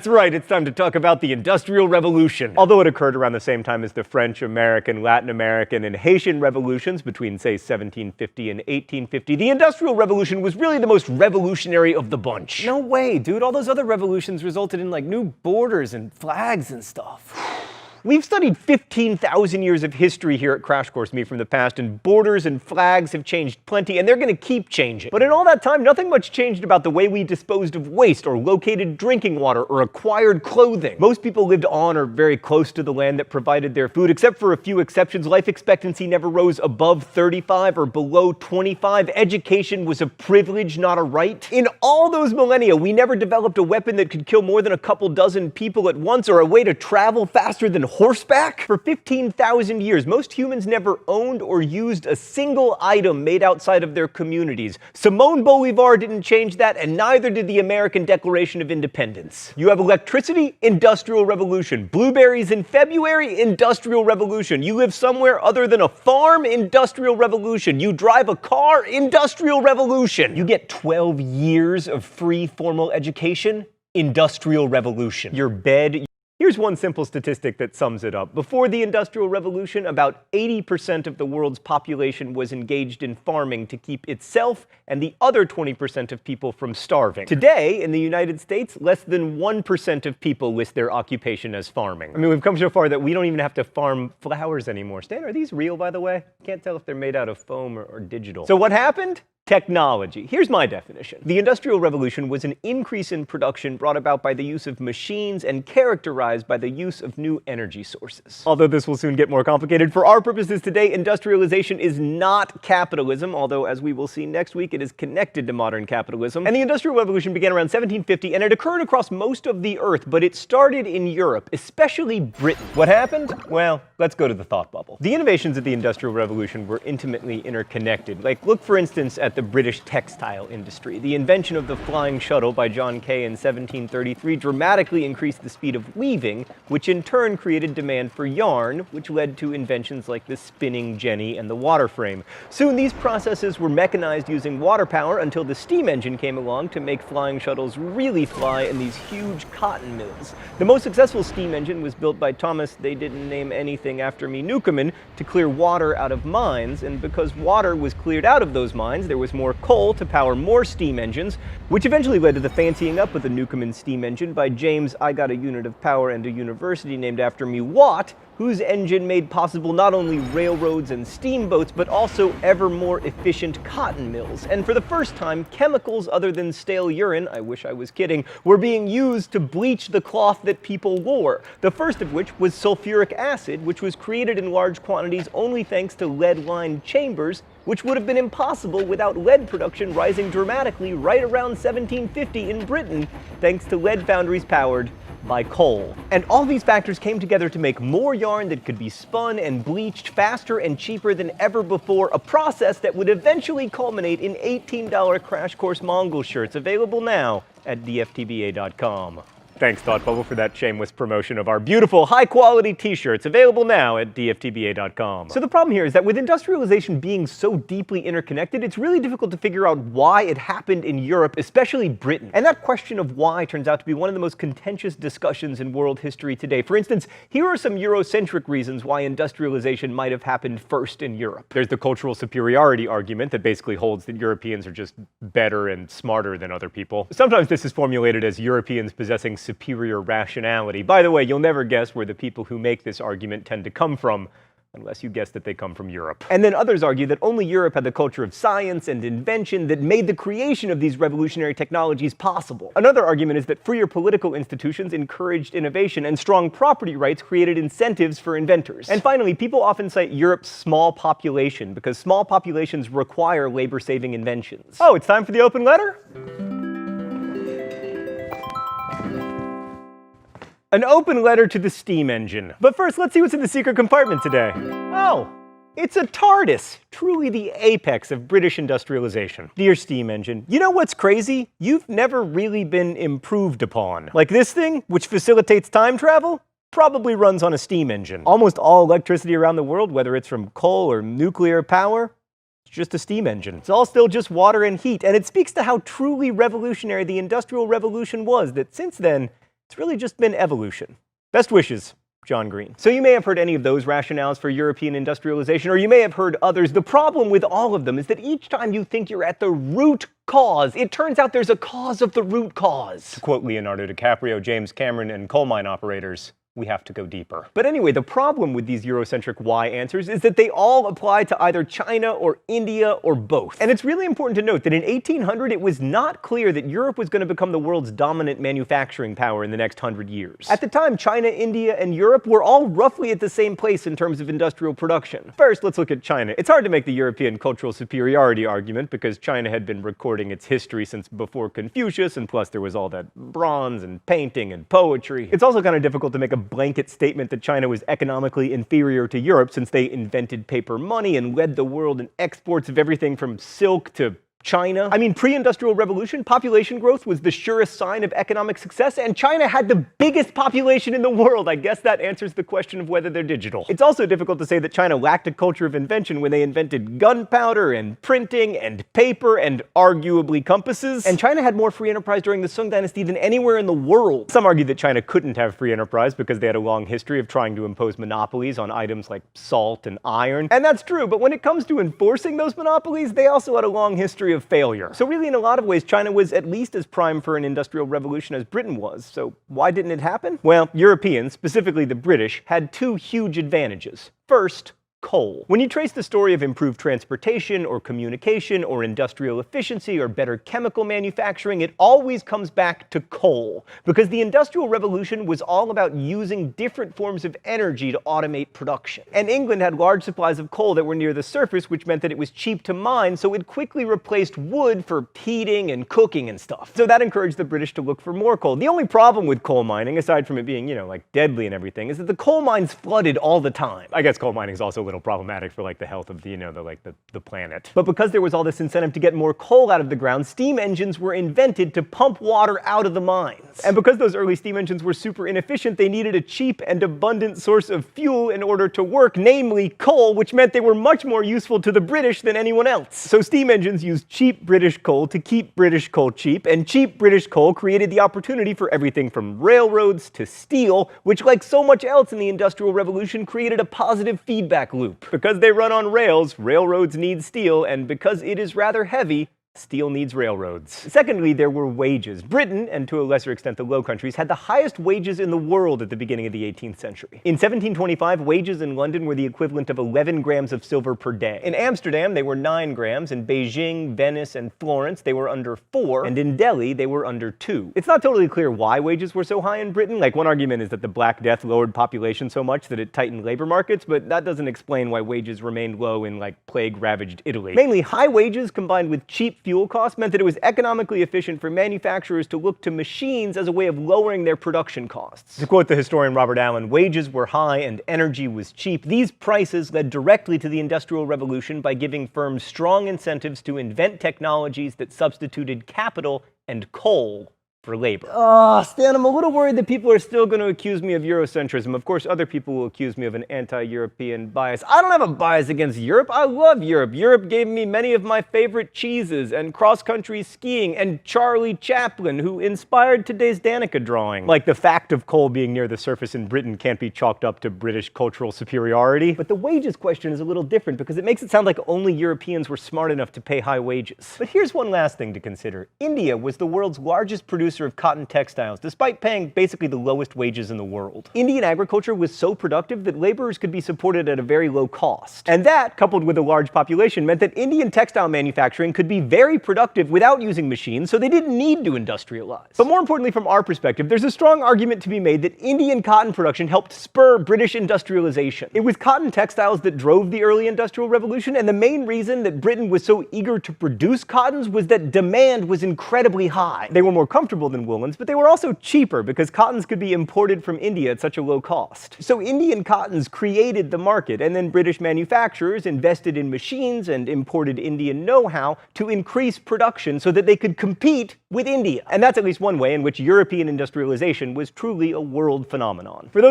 That's right, it's time to talk about the Industrial Revolution. Although it occurred around the same time as the French, American, Latin American, and Haitian revolutions between, say, 1750 and 1850, the Industrial Revolution was really the most revolutionary of the bunch. No way, dude. All those other revolutions resulted in, new borders and flags and stuff. We've studied 15,000 years of history here at Crash Course Me from the past, and borders and flags have changed plenty, and they're going to keep changing. But in all that time, nothing much changed about the way we disposed of waste, or located drinking water, or acquired clothing. Most people lived on or very close to the land that provided their food. Except for a few exceptions, life expectancy never rose above 35 or below 25. Education was a privilege, not a right. In all those millennia, we never developed a weapon that could kill more than a couple dozen people at once, or a way to travel faster than horseback? For 15,000 years, most humans never owned or used a single item made outside of their communities. Simón Bolívar didn't change that, and neither did the American Declaration of Independence. You have electricity? Industrial Revolution. Blueberries in February? Industrial Revolution. You live somewhere other than a farm? Industrial Revolution. You drive a car? Industrial Revolution. You get 12 years of free formal education? Industrial Revolution. Your bed. Here's one simple statistic that sums it up. Before the Industrial Revolution, about 80% of the world's population was engaged in farming to keep itself and the other 20% of people from starving. Today, in the United States, less than 1% of people list their occupation as farming. I mean, we've come so far that we don't even have to farm flowers anymore. Stan, are these real, by the way? Can't tell if they're made out of foam or digital. So what happened? Technology. Here's my definition. The Industrial Revolution was an increase in production brought about by the use of machines and characterized by the use of new energy sources. Although this will soon get more complicated, for our purposes today, industrialization is not capitalism, although as we will see next week, it is connected to modern capitalism. And the Industrial Revolution began around 1750, and it occurred across most of the Earth, but it started in Europe, especially Britain. What happened? Well, let's go to the thought bubble. The innovations of the Industrial Revolution were intimately interconnected. Look for instance at the British textile industry. The invention of the flying shuttle by John Kay in 1733 dramatically increased the speed of weaving, which in turn created demand for yarn, which led to inventions like the spinning jenny and the water frame. Soon these processes were mechanized using water power until the steam engine came along to make flying shuttles really fly in these huge cotton mills. The most successful steam engine was built by Thomas, they didn't name anything after me, Newcomen, to clear water out of mines, and because water was cleared out of those mines, there was more coal to power more steam engines, which eventually led to the fancying up of the Newcomen steam engine by James I got a unit of power and a university named after me Watt, whose engine made possible not only railroads and steamboats, but also ever more efficient cotton mills. And for the first time, chemicals other than stale urine, I wish I was kidding, were being used to bleach the cloth that people wore. The first of which was sulfuric acid, which was created in large quantities only thanks to lead-lined chambers, which would have been impossible without lead production rising dramatically right around 1750 in Britain, thanks to lead foundries powered by coal. And all these factors came together to make more yarn that could be spun and bleached faster and cheaper than ever before, a process that would eventually culminate in $18 Crash Course Mongol shirts, available now at dftba.com. Thanks, Thought Bubble, for that shameless promotion of our beautiful, high-quality t-shirts, available now at dftba.com. So the problem here is that with industrialization being so deeply interconnected, it's really difficult to figure out why it happened in Europe, especially Britain. And that question of why turns out to be one of the most contentious discussions in world history today. For instance, here are some Eurocentric reasons why industrialization might have happened first in Europe. There's the cultural superiority argument that basically holds that Europeans are just better and smarter than other people. Sometimes this is formulated as Europeans possessing superior rationality. By the way, you'll never guess where the people who make this argument tend to come from, unless you guess that they come from Europe. And then others argue that only Europe had the culture of science and invention that made the creation of these revolutionary technologies possible. Another argument is that freer political institutions encouraged innovation, and strong property rights created incentives for inventors. And finally, people often cite Europe's small population, because small populations require labor-saving inventions. Oh, it's time for the open letter? An open letter to the steam engine. But first, let's see what's in the secret compartment today. Oh, it's a TARDIS, truly the apex of British industrialization. Dear steam engine, you know what's crazy? You've never really been improved upon. Like this thing, which facilitates time travel, probably runs on a steam engine. Almost all electricity around the world, whether it's from coal or nuclear power, it's just a steam engine. It's all still just water and heat, and it speaks to how truly revolutionary the Industrial Revolution was, that since then, It's really just been evolution. Best wishes, John Green. So you may have heard any of those rationales for European industrialization, or you may have heard others. The problem with all of them is that each time you think you're at the root cause, it turns out there's a cause of the root cause. To quote Leonardo DiCaprio, James Cameron, and coal mine operators, we have to go deeper. But anyway, the problem with these Eurocentric why answers is that they all apply to either China or India or both. And it's really important to note that in 1800 it was not clear that Europe was going to become the world's dominant manufacturing power in the next 100 years. At the time, China, India, and Europe were all roughly at the same place in terms of industrial production. First, let's look at China. It's hard to make the European cultural superiority argument because China had been recording its history since before Confucius, and plus there was all that bronze and painting and poetry. It's also kind of difficult to make a blanket statement that China was economically inferior to Europe since they invented paper money and led the world in exports of everything from silk to China. I mean, pre-industrial revolution, population growth was the surest sign of economic success, and China had the biggest population in the world. I guess that answers the question of whether they're digital. It's also difficult to say that China lacked a culture of invention when they invented gunpowder and printing and paper and arguably compasses. And China had more free enterprise during the Sung Dynasty than anywhere in the world. Some argue that China couldn't have free enterprise because they had a long history of trying to impose monopolies on items like salt and iron. And that's true, but when it comes to enforcing those monopolies, they also had a long history of failure. So really, in a lot of ways, China was at least as primed for an industrial revolution as Britain was. So why didn't it happen? Well, Europeans, specifically the British, had two huge advantages. First, coal. When you trace the story of improved transportation or communication or industrial efficiency or better chemical manufacturing, it always comes back to coal, because the Industrial Revolution was all about using different forms of energy to automate production. And England had large supplies of coal that were near the surface, which meant that it was cheap to mine, so it quickly replaced wood for heating and cooking and stuff. So that encouraged the British to look for more coal. The only problem with coal mining, aside from it being, like deadly and everything, is that the coal mines flooded all the time. I guess coal mining is also a little problematic for the health of the planet. But because there was all this incentive to get more coal out of the ground, steam engines were invented to pump water out of the mines. And because those early steam engines were super inefficient, they needed a cheap and abundant source of fuel in order to work, namely coal, which meant they were much more useful to the British than anyone else. So steam engines used cheap British coal to keep British coal cheap, and cheap British coal created the opportunity for everything from railroads to steel, which, like so much else in the Industrial Revolution, created a positive feedback loop. Because they run on rails, railroads need steel, and because it is rather heavy, steel needs railroads. Secondly, there were wages. Britain, and to a lesser extent the Low Countries, had the highest wages in the world at the beginning of the 18th century. In 1725, wages in London were the equivalent of 11 grams of silver per day. In Amsterdam, they were 9 grams. In Beijing, Venice, and Florence, they were under 4. And in Delhi, they were under 2. It's not totally clear why wages were so high in Britain. One argument is that the Black Death lowered population so much that it tightened labor markets, but that doesn't explain why wages remained low in, plague-ravaged Italy. Mainly, high wages combined with cheap fuel costs meant that it was economically efficient for manufacturers to look to machines as a way of lowering their production costs. To quote the historian Robert Allen, wages were high and energy was cheap. These prices led directly to the Industrial Revolution by giving firms strong incentives to invent technologies that substituted capital and coal for labor. Stan, I'm a little worried that people are still going to accuse me of Eurocentrism. Of course, other people will accuse me of an anti-European bias. I don't have a bias against Europe. I love Europe. Europe gave me many of my favorite cheeses and cross-country skiing and Charlie Chaplin, who inspired today's Danica drawing. The fact of coal being near the surface in Britain can't be chalked up to British cultural superiority. But the wages question is a little different because it makes it sound like only Europeans were smart enough to pay high wages. But here's one last thing to consider. India was the world's largest producer of cotton textiles, despite paying basically the lowest wages in the world. Indian agriculture was so productive that laborers could be supported at a very low cost. And that, coupled with a large population, meant that Indian textile manufacturing could be very productive without using machines, so they didn't need to industrialize. But more importantly, from our perspective, there's a strong argument to be made that Indian cotton production helped spur British industrialization. It was cotton textiles that drove the early Industrial Revolution, and the main reason that Britain was so eager to produce cottons was that demand was incredibly high. They were more comfortable than woolens, but they were also cheaper because cottons could be imported from India at such a low cost. So Indian cottons created the market, and then British manufacturers invested in machines and imported Indian know-how to increase production so that they could compete with India. And that's at least one way in which European industrialization was truly a world phenomenon. For those